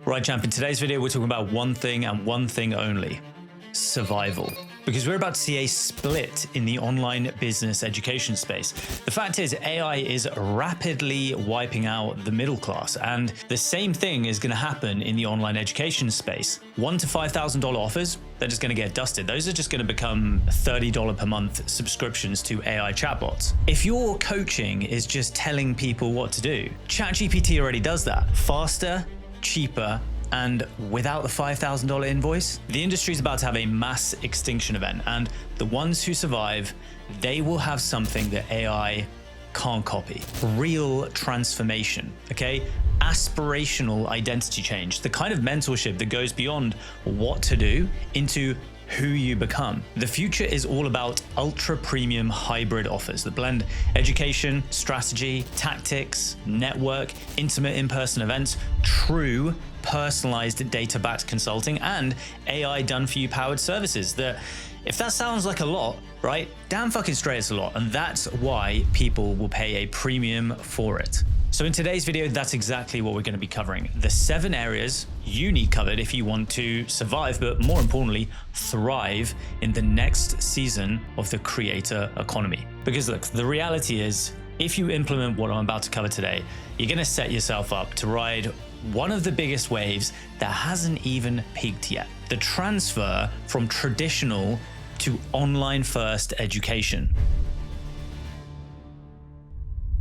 Right, champ, in today's video, we're talking about one thing and one thing only: survival. Because we're about to see a split in the online business education space. The fact is, AI is rapidly wiping out the middle class, and the same thing is going to happen in the online education space. $1,000 to $5,000 offers, they're just going to get dusted. Those are just going to become $30 per month subscriptions to AI chatbots. If your coaching is just telling people what to do, ChatGPT already does that. Faster, cheaper, and without the $5,000 invoice. The industry is about to have a mass extinction event, and the ones who survive, they will have something that AI can't copy. Real transformation, okay? Aspirational identity change, the kind of mentorship that goes beyond what to do into who you become. The future is all about ultra premium hybrid offers that blend education, strategy, tactics, network, intimate in-person events, true personalized data-backed consulting, and AI done-for-you powered services. That, if that sounds like a lot, right? Damn fucking straight it's a lot, and that's why people will pay a premium for it. So in today's video, that's exactly what we're going to be covering. The 7 areas you need covered if you want to survive, but more importantly, thrive in the next season of the creator economy. Because look, the reality is, if you implement what I'm about to cover today, you're going to set yourself up to ride one of the biggest waves that hasn't even peaked yet: the transfer from traditional to online first education.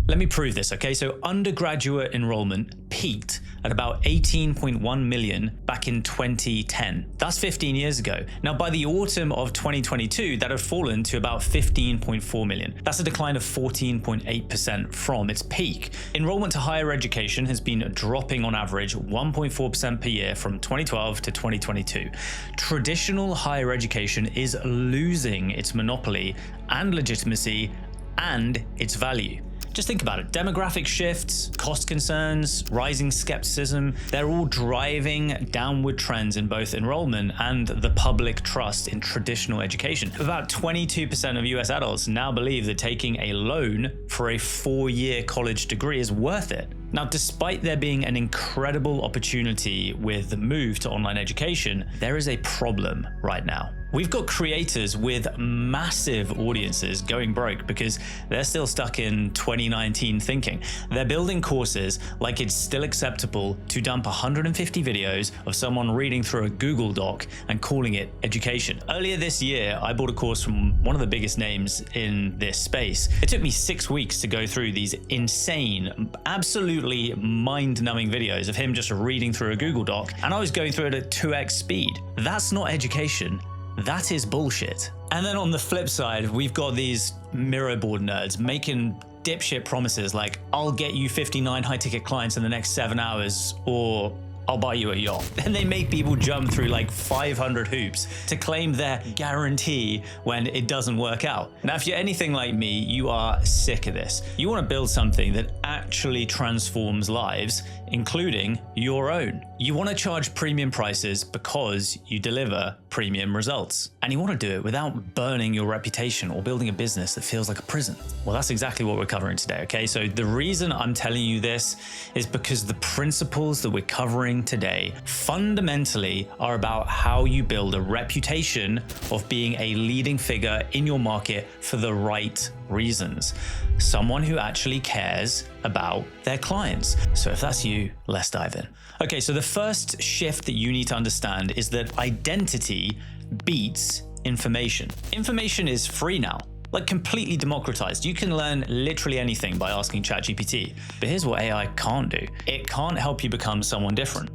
Let me prove this, okay? So undergraduate enrollment peaked at about 18.1 million back in 2010. That's 15 years ago. Now, by the autumn of 2022, that had fallen to about 15.4 million. That's a decline of 14.8% from its peak. Enrollment to higher education has been dropping on average 1.4% per year from 2012 to 2022. Traditional higher education is losing its monopoly and legitimacy and its value. Just think about it. Demographic shifts, cost concerns, rising skepticism, they're all driving downward trends in both enrollment and the public trust in traditional education. About 22% of US adults now believe that taking a loan for a 4-year college degree is worth it. Now, despite there being an incredible opportunity with the move to online education, there is a problem right now. We've got creators with massive audiences going broke because they're still stuck in 2019 thinking. They're building courses like it's still acceptable to dump 150 videos of someone reading through a Google Doc and calling it education. Earlier this year, I bought a course from one of the biggest names in this space. It took me 6 weeks to go through these insane, absolutely mind-numbing videos of him just reading through a Google Doc, and I was going through it at 2x speed. That's not education. That is bullshit. And then on the flip side, we've got these mirror board nerds making dipshit promises like, I'll get you 59 high-ticket clients in the next 7 hours, or I'll buy you a yacht. Then they make people jump through like 500 hoops to claim their guarantee when it doesn't work out. Now, if you're anything like me, you are sick of this. You want to build something that actually transforms lives, including your own. You want to charge premium prices because you deliver premium results. And you want to do it without burning your reputation or building a business that feels like a prison. Well, that's exactly what we're covering today, okay? So the reason I'm telling you this is because the principles that we're covering today fundamentally are about how you build a reputation of being a leading figure in your market for the right reasons. Someone who actually cares about their clients. So if that's you, let's dive in. Okay, so the first shift that you need to understand is that identity beats information. Information is free now, like completely democratized. You can learn literally anything by asking ChatGPT. But here's what AI can't do. It can't help you become someone different.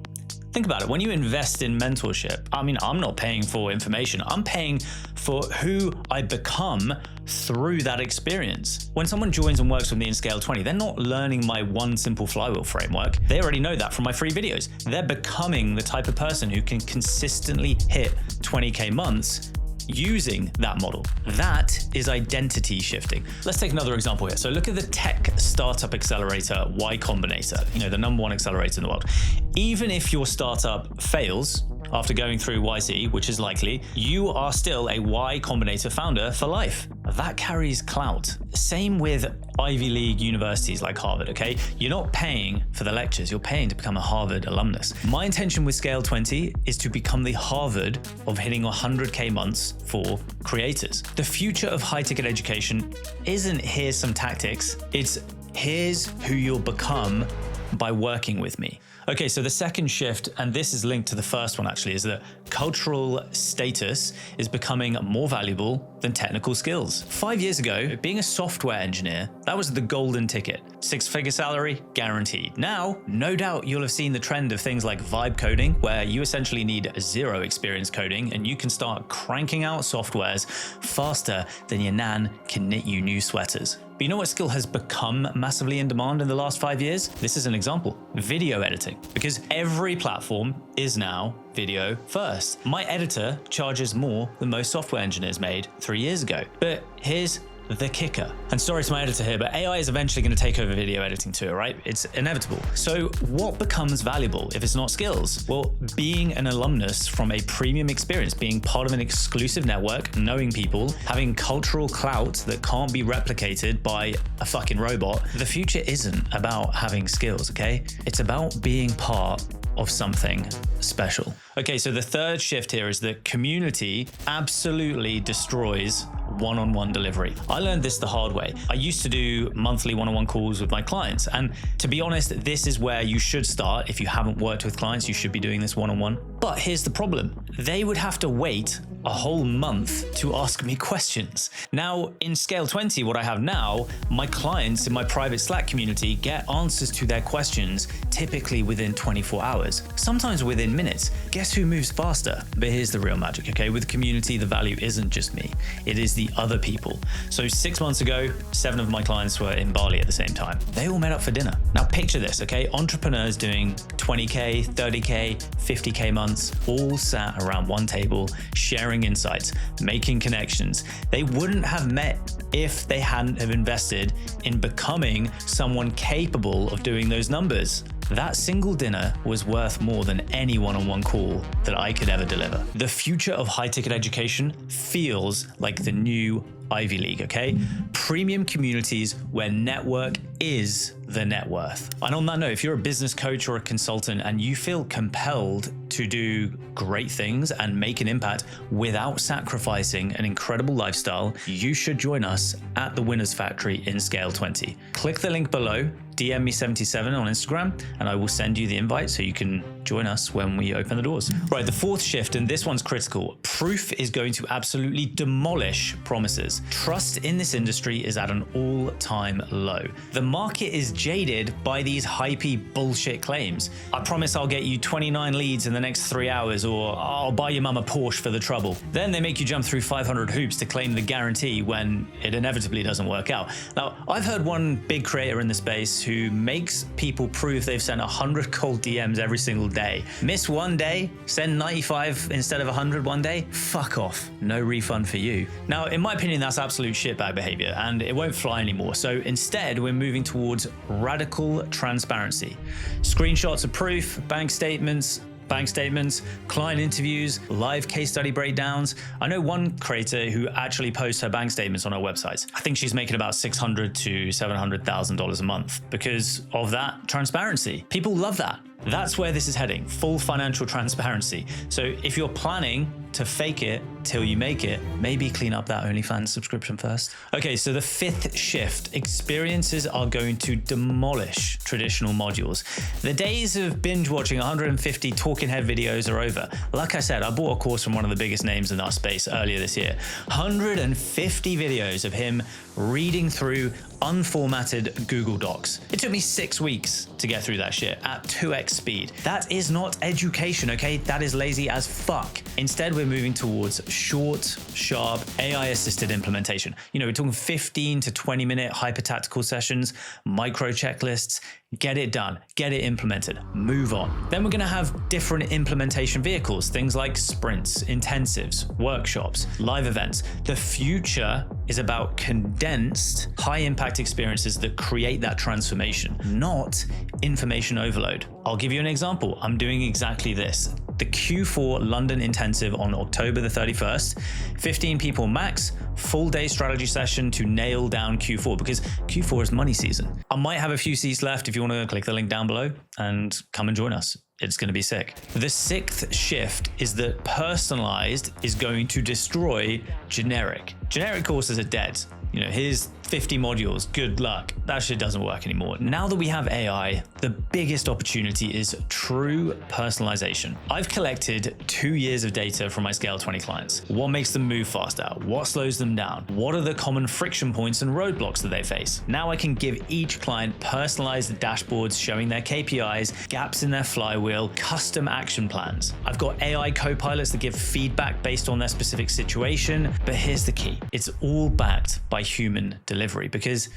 Think about it. When you invest in mentorship, I mean, I'm not paying for information. I'm paying for who I become through that experience. When someone joins and works with me in Scale 20, they're not learning my one simple flywheel framework. They already know that from my free videos. They're becoming the type of person who can consistently hit 20K months using that model. That is identity shifting. Let's take another example here. So look at the tech startup accelerator Y Combinator, the #1 accelerator in the world. Even if your startup fails after going through YC, which is likely, you are still a Y Combinator founder for life. that carries clout. Same with Ivy League universities like Harvard, okay? You're not paying for the lectures, you're paying to become a Harvard alumnus. My intention with Scale 20 is to become the Harvard of hitting 100K months for creators. The future of high-ticket education isn't here's some tactics, it's here's who you'll become by working with me. Okay, so the second shift, and this is linked to the first one actually, is that cultural status is becoming more valuable than technical skills. 5 years ago, being a software engineer, that was the golden ticket. 6-figure salary, guaranteed. Now, no doubt you'll have seen the trend of things like vibe coding, where you essentially need zero experience coding and you can start cranking out softwares faster than your nan can knit you new sweaters. But you know what skill has become massively in demand in the last 5 years? This is an example: video editing. Because every platform is now video first. My editor charges more than most software engineers made 3 years ago. But here's the kicker. And sorry to my editor here, but AI is eventually going to take over video editing too, right? It's inevitable. So what becomes valuable if it's not skills? Well, being an alumnus from a premium experience, being part of an exclusive network, knowing people, having cultural clout that can't be replicated by a fucking robot. The future isn't about having skills, okay? It's about being part of something special. Okay, so the third shift here is that community absolutely destroys one-on-one delivery. I learned this the hard way. I used to do monthly one-on-one calls with my clients. And to be honest, this is where you should start. If you haven't worked with clients, you should be doing this one-on-one. But here's the problem. They would have to wait a whole month to ask me questions. Now, in Scale 20, what I have now, my clients in my private Slack community get answers to their questions typically within 24 hours, sometimes within minutes. Guess who moves faster? But here's the real magic, okay? With community, the value isn't just me, it is the other people. So 6 months ago, 7 of my clients were in Bali at the same time. They all met up for dinner. Now picture this, okay? Entrepreneurs doing 20K, 30K, 50K months, all sat around one table, sharing insights, making connections. They wouldn't have met if they hadn't have invested in becoming someone capable of doing those numbers. That single dinner was worth more than any one-on-one call that I could ever deliver. The future of high-ticket education feels like the new Ivy League, okay? Premium communities where network is the net worth. And on that note, if you're a business coach or a consultant and you feel compelled to do great things and make an impact without sacrificing an incredible lifestyle, you should join us at the Winners Factory in Scale 20. Click the link below, DM me 77 on Instagram, and I will send you the invite so you can join us when we open the doors. Right, the fourth shift, and this one's critical. Proof is going to absolutely demolish promises. Trust in this industry is at an all-time low. The market is jaded by these hypey bullshit claims. I promise I'll get you 29 leads in the next 3 hours, or I'll buy your mum a Porsche for the trouble. Then they make you jump through 500 hoops to claim the guarantee when it inevitably doesn't work out. Now, I've heard one big creator in the space who makes people prove they've sent 100 cold DMs every single day. Miss one day, send 95 instead of 100 one day, fuck off. No refund for you. Now, in my opinion, that's absolute shitbag behavior and it won't fly anymore. So instead, we're moving towards radical transparency. Screenshots of proof, bank statements, client interviews, live case study breakdowns. I know one creator who actually posts her bank statements on her website. I think she's making about $600,000 to $700,000 a month because of that transparency. People love that. That's where this is heading, full financial transparency. So if you're planning to fake it till you make it, maybe clean up that OnlyFans subscription first. Okay, so the fifth shift, experiences are going to demolish traditional modules. The days of binge watching 150 talking head videos are over. Like I said, I bought a course from one of the biggest names in our space earlier this year. 150 videos of him reading through unformatted Google Docs. It took me 6 weeks to get through that shit at 2x speed. That is not education, okay? That is lazy as fuck. Instead, we're moving towards short, sharp, AI-assisted implementation. You know, we're talking 15 to 20 minute hyper-tactical sessions, micro checklists, get it done, get it implemented, move on. Then we're gonna have different implementation vehicles, things like sprints, intensives, workshops, live events. The future is about condensed, high-impact experiences that create that transformation, not information overload. I'll give you an example. I'm doing exactly this. the Q4 London intensive on October the 31st. 15 people max, full day strategy session to nail down Q4 because Q4 is money season. I might have a few seats left if you want to click the link down below and come and join us. It's going to be sick. The sixth shift is that personalized is going to destroy generic. Generic courses are dead. Here's 50 modules, good luck. That shit doesn't work anymore. Now that we have AI, the biggest opportunity is true personalization. I've collected 2 years of data from my Scale 20 clients. What makes them move faster? What slows them down? What are the common friction points and roadblocks that they face? Now I can give each client personalized dashboards showing their KPIs, gaps in their flywheel, custom action plans. I've got AI co-pilots that give feedback based on their specific situation, but here's the key. It's all backed by human delivery because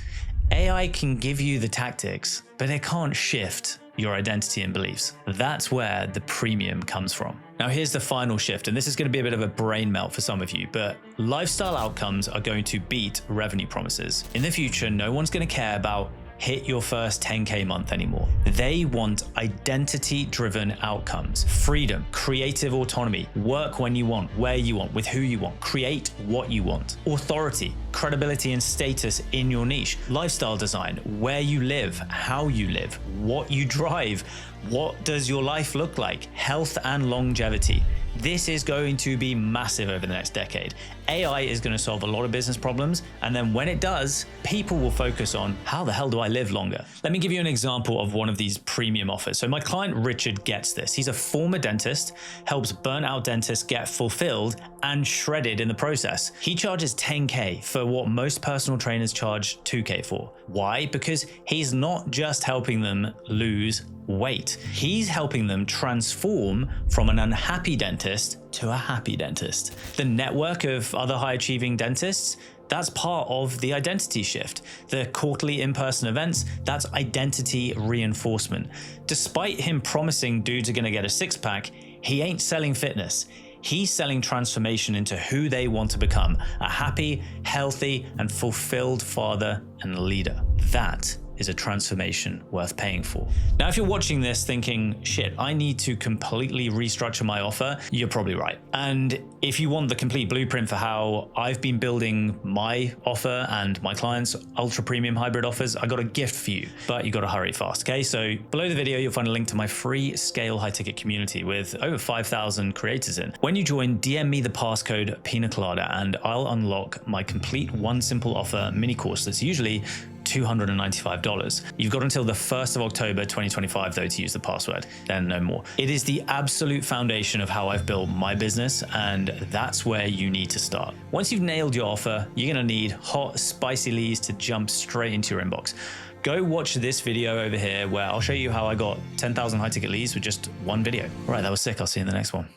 AI can give you the tactics, but it can't shift your identity and beliefs. That's where the premium comes from. Now here's the final shift, and this is going to be a bit of a brain melt for some of you, but lifestyle outcomes are going to beat revenue promises. In the future, no one's going to care about hit your first 10K month anymore. They want identity-driven outcomes, freedom, creative autonomy, work when you want, where you want, with who you want, create what you want, authority, credibility and status in your niche, lifestyle design, where you live, how you live, what you drive, what does your life look like, health and longevity. This is going to be massive over the next decade. AI is going to solve a lot of business problems, and then when it does, people will focus on how the hell do I live longer? Let me give you an example of one of these premium offers. So my client Richard gets this. He's a former dentist, helps burnt out dentists get fulfilled and shredded in the process. He charges 10K for what most personal trainers charge 2K for. Why? Because he's not just helping them lose weight. He's helping them transform from an unhappy dentist to a happy dentist. The network of other high-achieving dentists, that's part of the identity shift. The quarterly in-person events, that's identity reinforcement. Despite him promising dudes are gonna get a six-pack, he ain't selling fitness. He's selling transformation into who they want to become, a happy, healthy, and fulfilled father and leader. That is a transformation worth paying for. Now, if you're watching this thinking, shit, I need to completely restructure my offer, you're probably right. And if you want the complete blueprint for how I've been building my offer and my clients' ultra premium hybrid offers, I got a gift for you, but you got to hurry fast, okay? So below the video, you'll find a link to my free Scale high ticket community with over 5,000 creators in. When you join, DM me the passcode Pina Colada and I'll unlock my complete one simple offer mini course that's usually $295. You've got until the 1st of October 2025 though to use the password, then no more. It is the absolute foundation of how I've built my business, and that's where you need to start. Once you've nailed your offer, you're gonna need hot, spicy leads to jump straight into your inbox. Go watch this video over here where I'll show you how I got 10,000 high ticket leads with just one video. All right, that was sick. I'll see you in the next one.